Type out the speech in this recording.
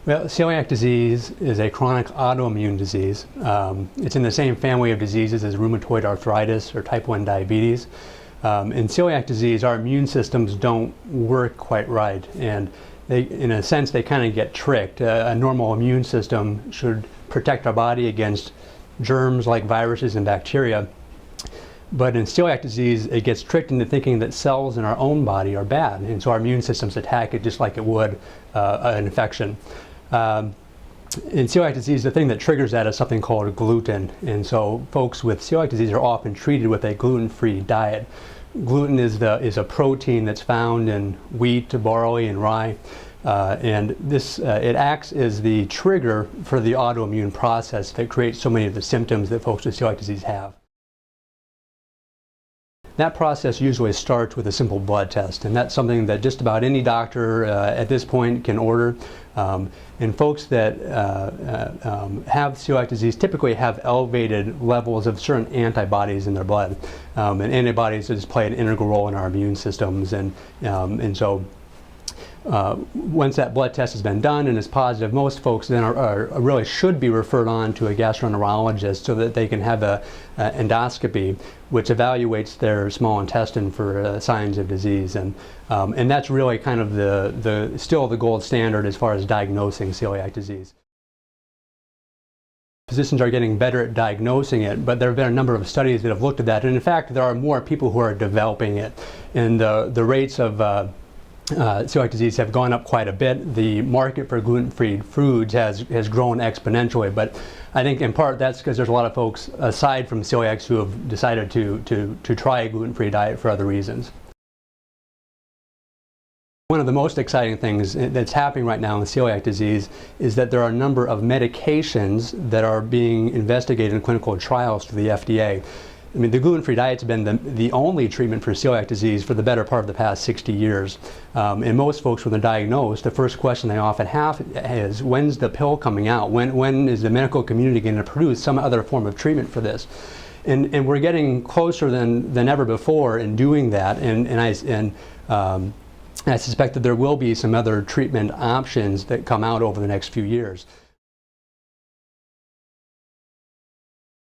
Well, celiac disease is a chronic autoimmune disease. It's in the same family of diseases as rheumatoid arthritis or type 1 diabetes. In celiac disease, our immune systems don't work quite right, and in a sense, they kind of get tricked. A normal immune system should protect our body against germs like viruses and bacteria. But in celiac disease, it gets tricked into thinking that cells in our own body are bad, and so our immune systems attack it just like it would an infection. In celiac disease, the thing that triggers that is something called gluten, and so folks with celiac disease are often treated with a gluten-free diet. Gluten is a protein that's found in wheat, barley, and rye, and it acts as the trigger for the autoimmune process that creates so many of the symptoms that folks with celiac disease have. That process usually starts with a simple blood test, and that's something that just about any doctor at this point can order. And folks that have celiac disease typically have elevated levels of certain antibodies in their blood, and antibodies just play an integral role in our immune systems. And so once that blood test has been done and is positive, most folks then really should be referred on to a gastroenterologist so that they can have an endoscopy, which evaluates their small intestine for signs of disease, and that's really kind of still the gold standard as far as diagnosing celiac disease. Physicians are getting better at diagnosing it, but there have been a number of studies that have looked at that, and in fact there are more people who are developing it, and the rates of celiac disease have gone up quite a bit. The market for gluten-free foods has grown exponentially, but I think in part that's because there's a lot of folks aside from celiacs who have decided to try a gluten-free diet for other reasons. One of the most exciting things that's happening right now in celiac disease is that there are a number of medications that are being investigated in clinical trials through the FDA. I mean, the gluten-free diet's been the only treatment for celiac disease for the better part of the past 60 years. And most folks, when they're diagnosed, the first question they often have is, when's the pill coming out? When is the medical community going to produce some other form of treatment for this? And we're getting closer than ever before in doing that. And I suspect that there will be some other treatment options that come out over the next few years.